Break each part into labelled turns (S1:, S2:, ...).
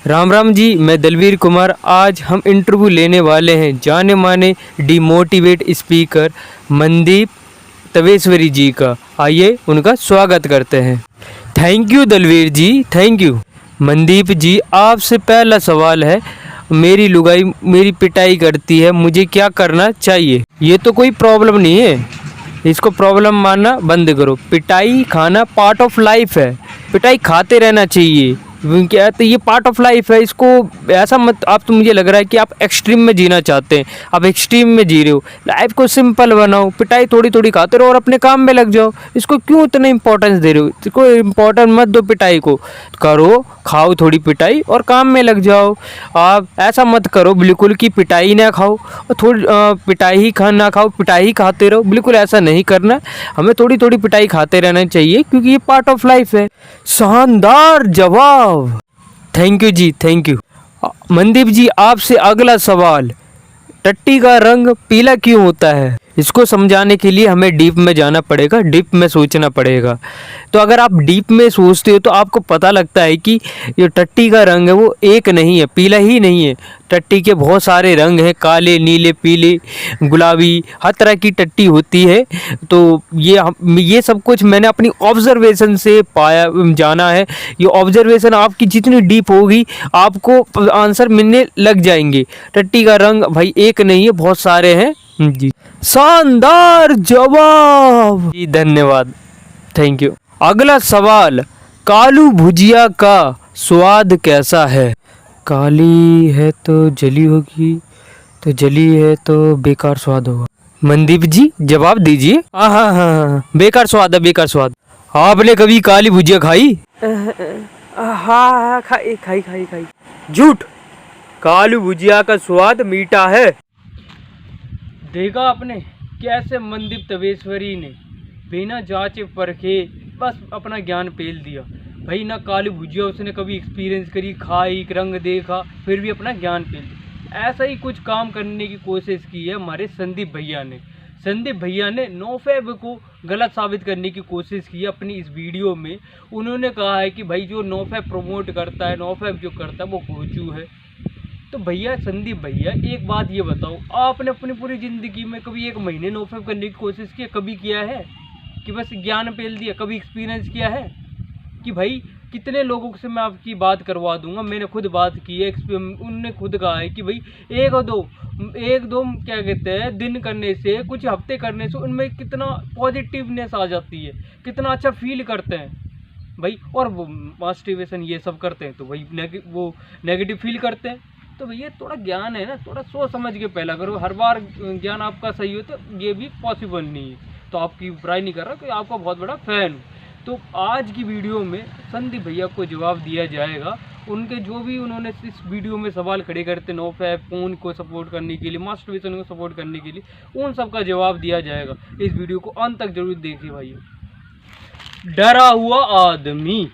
S1: राम राम जी, मैं दलवीर कुमार। आज हम इंटरव्यू लेने वाले हैं जाने माने डिमोटिवेट स्पीकर मनदीप तवेश्वरी जी का। आइए उनका स्वागत करते हैं। Thank you Dalveer ji, thank you. Mandeep ji, आपसे पहला सवाल है, मेरी लुगाई मेरी पिटाई करती है, मुझे क्या करना चाहिए? ये तो कोई प्रॉब्लम नहीं है, इसको प्रॉब्लम मानना बंद करो। पिटाई खाना पार्ट ऑफ लाइफ है, पिटाई खाते रहना चाहिए। क्या तो ये पार्ट ऑफ लाइफ है, इसको ऐसा मत। आप तो मुझे लग रहा है कि आप एक्सट्रीम में जीना चाहते हैं, आप एक्सट्रीम में जी रहे हो। लाइफ को सिंपल बनाओ, पिटाई थोड़ी थोड़ी खाते रहो और अपने काम में लग जाओ। इसको क्यों इतना इंपॉर्टेंस दे रहे हो? इसको इम्पोर्टेंट मत दो, पिटाई को करो, खाओ थोड़ी पिटाई और काम में लग जाओ। आप ऐसा मत करो बिल्कुल कि पिटाई ना खाओ और थोड़ी पिटाई ही खाना खाओ, पिटाई ही खाते रहो। बिल्कुल ऐसा नहीं करना, हमें थोड़ी थोड़ी पिटाई खाते रहना चाहिए क्योंकि ये पार्ट ऑफ लाइफ है। शानदार जवाब, thank you ji, thank you. Mandeep ji, आपसे अगला सवाल, टट्टी का रंग पीला क्यों होता है? इसको समझाने के लिए हमें डीप में जाना पड़ेगा, डीप में सोचना पड़ेगा। तो अगर आप डीप में सोचते हो तो आपको पता लगता है कि ये टट्टी का रंग है वो एक नहीं है, पीला ही नहीं है। टट्टी के बहुत सारे रंग हैं, काले, नीले, पीले, गुलाबी, हर तरह की टट्टी होती है। तो ये सब कुछ मैंने अपनी ऑब्जर्वेशन से पाया, जाना है। ये ऑब्जर्वेशन आपकी जितनी डीप होगी आपको आंसर मिलने लग जाएंगे। टट्टी का रंग भाई एक नहीं है, बहुत सारे हैं जी। शानदार जवाब जी, धन्यवाद, थैंक यू। अगला सवाल, कालू भुजिया का स्वाद कैसा है? काली है तो जली होगी, तो जली है तो बेकार स्वाद होगा। मनदीप जी जवाब दीजिए। हाँ हाँ हाँ, बेकार स्वाद है, बेकार स्वाद। आपने कभी काली भुजिया खाई? हाँ, खाई खाई खाई खाई। झूठ, कालू भुजिया का स्वाद मीठा है। देखा आपने कैसे मनदीप तवेश्वरी ने बिना जांचे परखे बस अपना ज्ञान पेल दिया। भाई ना काली भुजिया उसने कभी एक्सपीरियंस करी, खाई, रंग देखा, फिर भी अपना ज्ञान पेल दिया। ऐसा ही कुछ काम करने की कोशिश की है हमारे संदीप भैया ने। संदीप भैया ने नोफैब को गलत साबित करने की कोशिश की है अपनी इस वीडियो में। उन्होंने कहा है कि भाई जो नोफैब प्रमोट करता है, नोफैब जो करता है वो घोचू है। तो भैया, संदीप भैया, एक बात ये बताओ, आपने अपनी पूरी ज़िंदगी में कभी एक महीने नोफैब करने की कोशिश की? कभी किया है कि बस ज्ञान पेल दिया? कभी एक्सपीरियंस किया है कि भाई कितने लोगों से मैं आपकी बात करवा दूंगा? मैंने खुद बात की है, उनने खुद कहा है कि भाई एक दो क्या कहते हैं दिन करने से, कुछ हफ्ते करने से उनमें कितना पॉजिटिवनेस आ जाती है, कितना अच्छा फील करते हैं भाई। और वो मास्टरबेशन ये सब करते हैं तो भाई वो नेगेटिव फील करते हैं। तो भैया थोड़ा ज्ञान है ना, थोड़ा सोच समझ के पहला करो। हर बार ज्ञान आपका सही हो तो ये भी पॉसिबल नहीं है। तो आपकी बुराई नहीं कर रहा, कि आपका बहुत बड़ा फैन हूँ। तो आज की वीडियो में संदीप भैया को जवाब दिया जाएगा। उनके जो भी उन्होंने इस वीडियो में सवाल खड़े करते नोफैब, फोन को सपोर्ट करने के लिए, मास्टरबेशन को सपोर्ट करने के लिए, उन सब का जवाब दिया जाएगा। इस वीडियो को अंत तक जरूर देखिए भाइयों। डरा हुआ आदमी,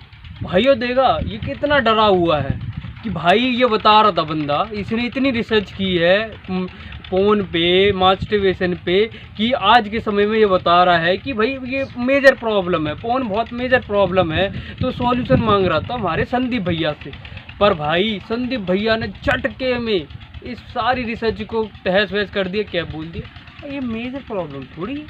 S1: भाइयों देगा ये कितना डरा हुआ है कि भाई ये बता रहा था बंदा, इसने इतनी रिसर्च की है फ़ोन पे, मास्टरबेशन पे, कि आज के समय में ये बता रहा है कि भाई ये मेजर प्रॉब्लम है, फ़ोन बहुत मेजर प्रॉब्लम है। तो सॉल्यूशन मांग रहा था हमारे संदीप भैया से। पर भाई संदीप भैया ने झटके में इस सारी रिसर्च को तहस वहस कर दिया। क्या बोल दिया, ये मेजर प्रॉब्लम थोड़ी है,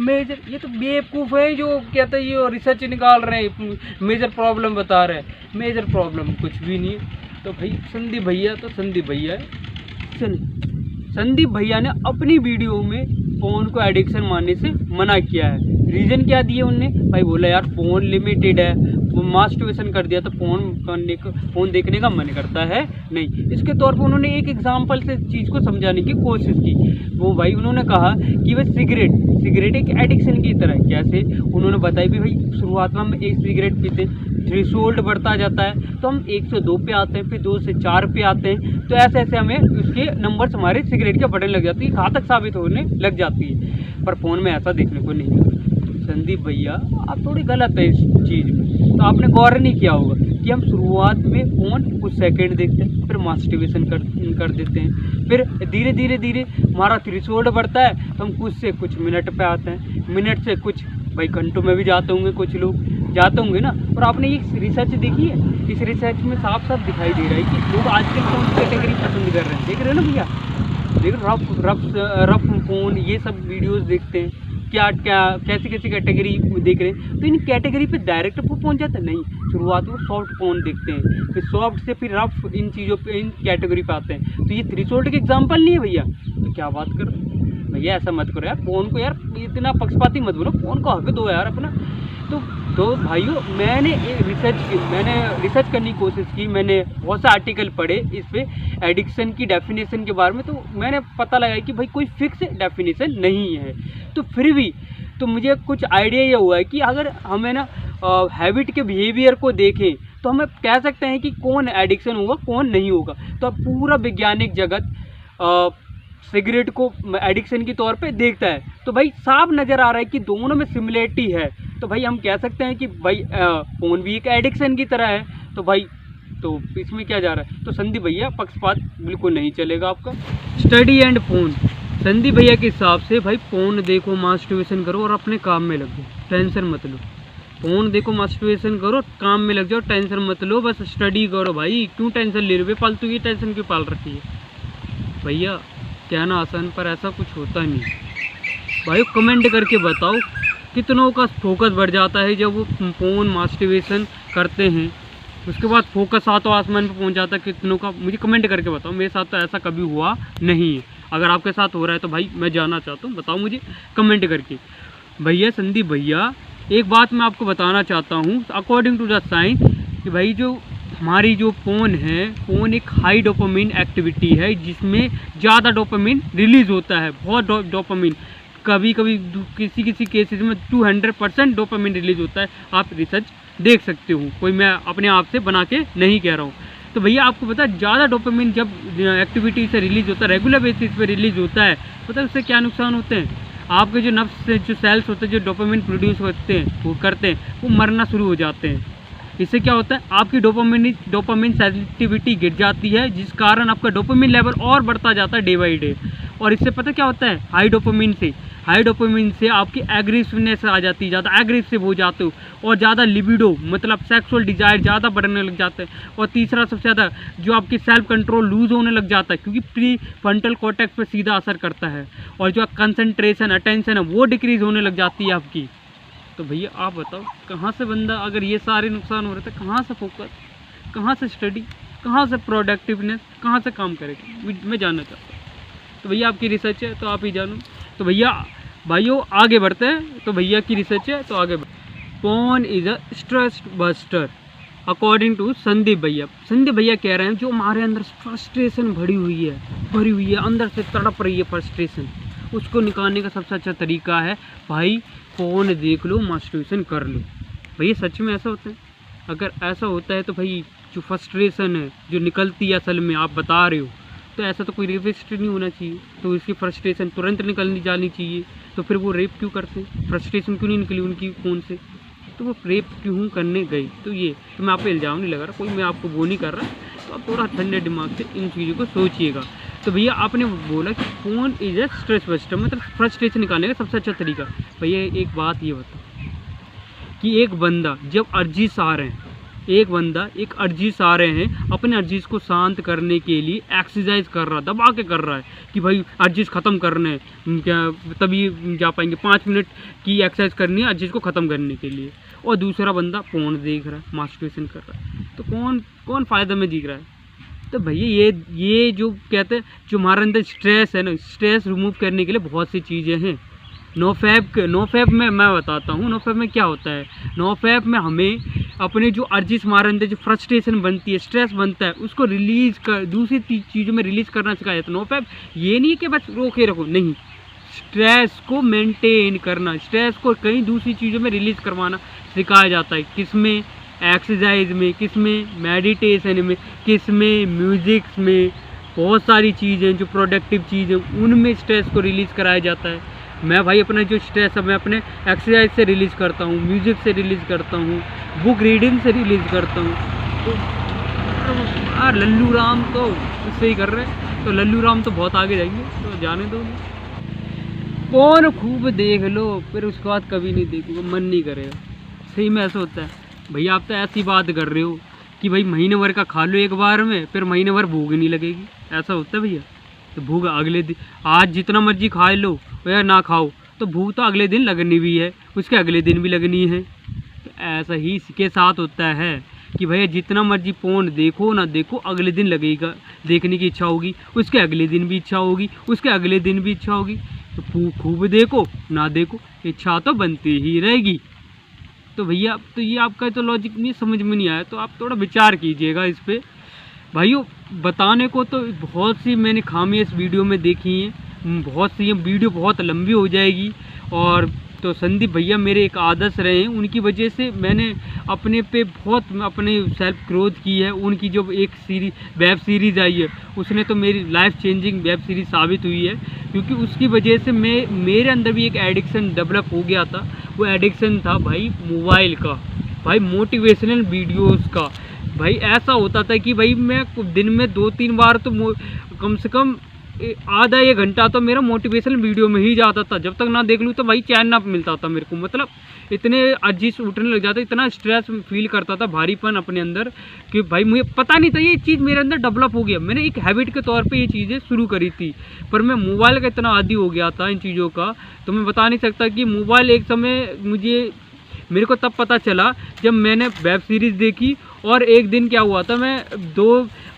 S1: मेजर, ये तो बेवकूफ़ है जो कहते हैं ये रिसर्च निकाल रहे हैं, मेजर प्रॉब्लम बता रहे हैं। मेजर प्रॉब्लम कुछ भी नहीं है। तो भाई संदीप भैया तो संदीप भैया है। चल, संदीप भैया ने अपनी वीडियो में फ़ोन को एडिक्शन मानने से मना किया है। रीज़न क्या दिए उनने? भाई बोला यार फ़ोन लिमिटेड है, वो मास्टरबेशन कर दिया तो फ़ोन देखने का मन करता है नहीं। इसके तौर पर उन्होंने एक एग्जांपल से चीज़ को समझाने की कोशिश की। वो भाई उन्होंने कहा कि वह सिगरेट एक एडिक्शन की तरह। कैसे? उन्होंने बताया भी भाई शुरुआत में हम एक सिगरेट पीते, थ्रेशोल्ड बढ़ता जाता है तो हम 1 से 2 पे आते हैं, फिर 2 से 4 पे आते हैं। तो ऐसे ऐसे हमें उसके नंबर्स हमारे सिगरेट के बढ़ने लग जाती है, घातक साबित होने लग जाती है। पर फ़ोन में ऐसा देखने को नहीं मिलता। संदीप भैया आप थोड़ी गलत है इस चीज़ में। तो आपने गौर नहीं किया होगा कि हम शुरुआत में फ़ोन कुछ सेकंड देखते हैं, फिर मास्टरबेशन कर देते हैं, फिर धीरे धीरे हमारा थ्रेशोल्ड बढ़ता है तो हम कुछ से कुछ मिनट पे आते हैं, मिनट से कुछ भाई घंटों में भी जाते होंगे कुछ लोग।
S2: जाते होंगे ना, और आपने ये रिसर्च देखी है, इस रिसर्च में साफ साफ दिखाई दे रहा है कि लोग आजकल कौन सी कैटेगरी पसंद कर रहे हैं। देख रहे हो ना भैया, देख रफ फ़ोन, ये सब वीडियोस देखते हैं, क्या क्या कैसी कैसी कैटेगरी देख रहे हैं। तो इन कैटेगरी पे डायरेक्ट वो पहुंच जाता है नहीं, शुरुआत में सॉफ्ट फ़ोन देखते हैं, फिर सॉफ्ट से फिर रफ, इन चीज़ों पे, इन कैटेगरी पे आते हैं। तो ये थ्रेशोल्ड के एग्जाम्पल नहीं है भैया, तो क्या बात कर रहे हैं भैया, ऐसा मत करो यार, फ़ोन को यार इतना पक्षपाती मत बनो, फ़ोन को हक दो यार अपना। तो भाइयों, मैंने रिसर्च करने की कोशिश की, मैंने बहुत से आर्टिकल पढ़े इस पे एडिक्शन की डेफिनेशन के बारे में, तो मैंने पता लगाया कि भाई कोई फिक्स डेफिनेशन नहीं है। तो फिर भी तो मुझे कुछ आइडिया ये हुआ है कि अगर हमें ना हैबिट के बिहेवियर को देखें तो हमें कह सकते हैं कि कौन एडिक्शन होगा कौन नहीं होगा। तो अब पूरा वैज्ञानिक जगत सिगरेट को एडिक्शन के तौर पे देखता है, तो भाई साफ नज़र आ रहा है कि दोनों में सिमिलरिटी है। तो भाई हम कह सकते हैं कि भाई फ़ोन भी एक एडिक्शन की तरह है। तो भाई तो इसमें क्या जा रहा है। तो संदीप भैया पक्षपात बिल्कुल नहीं चलेगा आपका। स्टडी एंड फ़ोन, संदीप भैया के हिसाब से भाई फ़ोन देखो, मास्टरबेशन करो और अपने काम में लग जाओ, टेंशन मत लो। फ़ोन देखो, मास्टरबेशन करो, काम में लग जाओ, टेंशन मत लो, बस स्टडी करो। भाई क्यों टेंशन ले रहे हो, फालतू की टेंशन क्यों पाल रखी है। भैया कहना आसान पर ऐसा कुछ होता नहीं। भाई कमेंट करके बताओ कितनों का फोकस बढ़ जाता है जब वो फ़ोन मास्टरबेशन करते हैं, उसके बाद फोकस सातों आसमान पे पहुंच जाता है कितनों का। मुझे कमेंट करके बताओ, मेरे साथ तो ऐसा कभी हुआ नहीं है। अगर आपके साथ हो रहा है तो भाई मैं जानना चाहता हूँ, बताओ मुझे कमेंट करके। भैया संदीप भैया, एक बात मैं आपको बताना चाहता हूँ, अकॉर्डिंग टू द साइंस, कि भाई जो हमारी जो फ़ोन है, फ़ोन एक हाई डोपामिन एक्टिविटी है जिसमें ज़्यादा डोपामिन रिलीज़ होता है, बहुत डोपामिन, कभी कभी किसी केसेस में 200% डोपामिन रिलीज़ होता है। आप रिसर्च देख सकते हो, कोई मैं अपने आप से बना के नहीं कह रहा हूँ। तो भैया आपको पता है ज़्यादा डोपामिन जब एक्टिविटी से रिलीज़ होता है, रेगुलर बेसिस पे रिलीज़ होता है, पता है उससे क्या नुकसान होते हैं। आपके जो नर्व्स से जो सेल्स होते हैं जो डोपामिन प्रोड्यूस होते हैं वो करते हैं, वो मरना शुरू हो जाते हैं। इससे क्या होता है, आपकी डोपामिन सेंसिटिविटी गिर जाती है, जिस कारण आपका डोपामिन लेवल और बढ़ता जाता है डे बाई डे। और इससे पता क्या होता है, हाई डोपामिन से आपकी एग्रेसिवनेस आ जाती है, ज़्यादा एग्रेसिव हो जाते हो, और ज़्यादा लिबिडो मतलब सेक्सुअल डिज़ायर ज़्यादा बढ़ने लग जाता है। और तीसरा सबसे ज़्यादा जो आपकी सेल्फ कंट्रोल लूज़ होने लग जाता है, क्योंकि प्री फ्रंटल कॉर्टेक्स पे सीधा असर करता है। और जो कंसंट्रेशन, अटेंशन है वो डिक्रीज़ होने लग जाती है आपकी। तो भैया आप बताओ कहाँ से बंदा, अगर ये सारे नुकसान हो रहे थे, कहाँ से फोकस, कहाँ से स्टडी, कहाँ से प्रोडक्टिवनेस, कहाँ से काम करेगा, मैं जानना चाहता हूँ। तो भैया आपकी रिसर्च है तो आप ही जानो। तो भैया भाइयों आगे बढ़ते हैं। तो भैया की रिसर्च है तो आगे phone is a stress buster according to Sandeep भैया। संदीप भैया कह रहे हैं जो हमारे अंदर फ्रस्ट्रेशन भरी हुई है, अंदर से तड़प रही है फ्रस्ट्रेशन, उसको निकालने का सबसे अच्छा तरीका है भाई फ़ोन देख लो, मास्टरबेशन कर लो। भैया सच में ऐसा होता है? अगर ऐसा होता है तो भाई जो फ्रस्ट्रेशन है जो निकलती है असल में आप बता रहे हो, तो ऐसा तो कोई रेपिस्ट नहीं होना चाहिए, तो इसकी फ्रस्ट्रेशन तुरंत निकलनी जानी चाहिए। तो फिर वो रेप क्यों करते हैं, फ्रस्ट्रेशन क्यों नहीं निकली उनकी फ़ोन से, तो वो रेप क्यों करने गई। तो ये तो मैं आप पे इल्ज़ाम नहीं लगा रहा, कोई मैं आपको वो नहीं कर रहा, तो आप थोड़ा ठंडे दिमाग से इन चीज़ों को सोचिएगा। तो भैया आपने बोला कि phone is a stress buster, मतलब फ्रस्ट्रेशन निकालने का सबसे अच्छा तरीका। भैया एक बात ये बताओ कि एक बंदा जब अर्जिश आ रहे हैं, एक अर्जिश आ रहे हैं, अपने अर्जिश को शांत करने के लिए एक्सरसाइज कर रहा, दबा के कर रहा है कि भाई अर्जिश ख़त्म करना है, क्या तभी जा पाएंगे, 5 मिनट की एक्सरसाइज करनी है अर्जिश को ख़त्म करने के लिए। और दूसरा बंदा फ़ोन देख रहा है, मास्टरबेशन कर रहा है, तो कौन फ़ायदा में दिख रहा है। तो भैया ये जो कहते हैं जो हमारे अंदर स्ट्रेस है ना, स्ट्रेस रिमूव करने के लिए बहुत सी चीज़ें हैं। नोफैब में मैं बताता हूँ नोफैब में क्या होता है। नोफैब में हमें अपने जो अर्जिश हमारे अंदर जो फ्रस्ट्रेशन बनती है, स्ट्रेस बनता है, उसको रिलीज़ कर दूसरी चीज़ों में रिलीज़ करना सिखाया जाता है। नोफैब ये नहीं है कि बस रोके रखो, नहीं, स्ट्रेस को मेंटेन करना, स्ट्रेस को कहीं दूसरी चीज़ों में रिलीज़ करवाना सिखाया जाता है। किस में, एक्सरसाइज में, किस में, मेडिटेशन में, किस में, म्यूज़िक्स में, बहुत सारी चीज़ें जो प्रोडक्टिव चीज़ें उनमें स्ट्रेस को रिलीज़ कराया जाता है। मैं भाई अपना जो स्ट्रेस है मैं अपने एक्सरसाइज से रिलीज़ करता हूँ, म्यूज़िक से रिलीज़ करता हूँ, बुक रीडिंग से रिलीज़ करता हूँ। तो यार लल्लू राम तो इससे ही कर रहे हैं, तो लल्लू राम तो बहुत आगे जाएंगे, तो जाने दो। फ़ोन खूब देख लो, फिर उसके बाद कभी नहीं देखूँगा, मन नहीं करेगा, सही में ऐसा होता है भैया। आप तो ऐसी बात कर रहे हो कि भाई महीने भर का खा लो एक बार में, फिर महीने भर भूख नहीं लगेगी, ऐसा होता है भैया। तो भूख अगले दिन, आज जितना मर्जी खा लो या ना खाओ, तो भूख तो अगले दिन लगनी भी है, उसके अगले दिन भी लगनी है। तो ऐसा ही इसके साथ होता है कि भैया जितना मर्जी फोन देखो ना देखो, अगले दिन लगेगा, देखने की इच्छा होगी, उसके अगले दिन भी इच्छा होगी, उसके अगले दिन भी इच्छा होगी। तो खूब देखो ना देखो, इच्छा तो बनती ही रहेगी। तो भैया तो ये आपका तो लॉजिक नहीं समझ में नहीं आया, तो आप थोड़ा विचार कीजिएगा इस पर भाइयों। बताने को तो बहुत सी मैंने खामियां इस वीडियो में देखी हैं, बहुत सी, वीडियो बहुत लंबी हो जाएगी। और तो संदीप भैया मेरे एक आदर्श रहे हैं, उनकी वजह से मैंने अपने पे बहुत अपने सेल्फ ग्रोथ की है। उनकी जो एक वेब सीरीज़ आई है, उसने तो मेरी लाइफ चेंजिंग वेब सीरीज़ साबित हुई है, क्योंकि उसकी वजह से मेरे अंदर भी एक एडिक्शन डेवलप हो गया था। वो एडिक्शन था भाई मोबाइल का, भाई मोटिवेशनल वीडियोज़ का। भाई ऐसा होता था कि भाई मैं दिन में 2-3 बार तो कम से कम आधा 1 घंटा तो मेरा मोटिवेशनल वीडियो में ही जाता था। जब तक ना देख लूँ तो भाई चैन ना मिलता था मेरे को, मतलब इतने अजीज उठने लग जाता, इतना स्ट्रेस फील करता था, भारीपन अपने अंदर, कि भाई मुझे पता नहीं था ये चीज़ मेरे अंदर डेवलप हो गया। मैंने एक हैबिट के तौर पे ये चीज़ें शुरू करी थी, पर मैं मोबाइल का इतना आदी हो गया था इन चीज़ों का, तो मैं बता नहीं सकता कि मोबाइल एक समय मेरे को तब पता चला जब मैंने वेब सीरीज़ देखी। और एक दिन क्या हुआ था, मैं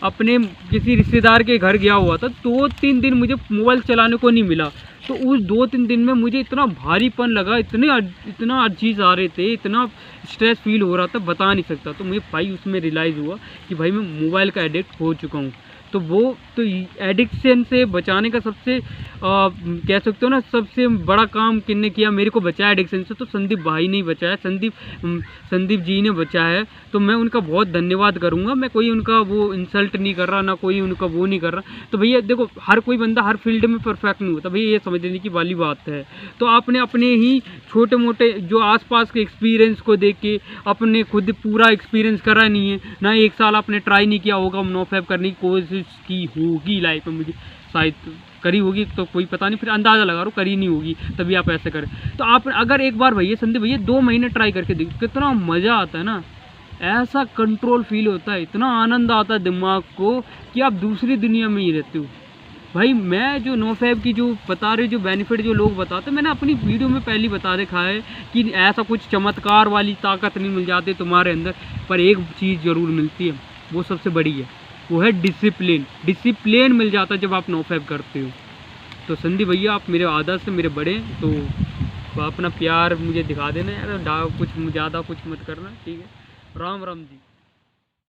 S2: अपने किसी रिश्तेदार के घर गया हुआ था, 2-3 दिन मुझे मोबाइल चलाने को नहीं मिला। तो उस 2-3 दिन में मुझे इतना भारीपन लगा, इतना अजीज आ रहे थे, इतना स्ट्रेस फील हो रहा था, बता नहीं सकता। तो मुझे भाई उसमें रियलाइज़ हुआ कि भाई मैं मोबाइल का एडिक्ट हो चुका हूँ। तो वो तो एडिक्शन से बचाने का सबसे कह सकते हो ना, सबसे बड़ा काम किसने किया, मेरे को बचाया एडिक्शन से, तो संदीप भाई ने बचाया, संदीप जी ने बचाया है। तो मैं उनका बहुत धन्यवाद करूंगा। मैं कोई उनका वो इंसल्ट नहीं कर रहा, ना कोई उनका वो नहीं कर रहा। तो भैया देखो, हर कोई बंदा हर फील्ड में परफेक्ट नहीं होता भैया, ये समझने की वाली बात है। तो आपने अपने ही छोटे मोटे जो आसपास के एक्सपीरियंस को देख के अपने खुद पूरा एक्सपीरियंस करा नहीं है ना, 1 साल आपने ट्राई नहीं किया होगा, नोफैप करने की कोशिश की होगी लाइफ में, मुझे शायद करी होगी, तो कोई पता नहीं, फिर अंदाज़ा लगा रहा हूँ करी नहीं होगी, तभी आप ऐसे करें। तो आप अगर एक बार भैया संदीप भैया 2 महीने ट्राई करके देखो, कितना मज़ा आता है ना, ऐसा कंट्रोल फील होता है, इतना आनंद आता है दिमाग को कि आप दूसरी दुनिया में ही रहते हो। भाई मैं जो नोफैप की जो बता रहे, जो बेनिफिट जो लोग बताते, मैंने अपनी वीडियो में पहले बता देखा है कि ऐसा कुछ चमत्कार वाली ताकत नहीं मिल जाती तुम्हारे अंदर, पर एक चीज़ ज़रूर मिलती है, वो सबसे बड़ी है, वो है डिसिप्लिन मिल जाता है जब आप नोफैप करते हो। तो संदीप भैया आप मेरे आदर्श से मेरे बड़े, तो अपना प्यार मुझे दिखा देना यार, कुछ ज़्यादा कुछ मत करना, ठीक है। राम राम जी।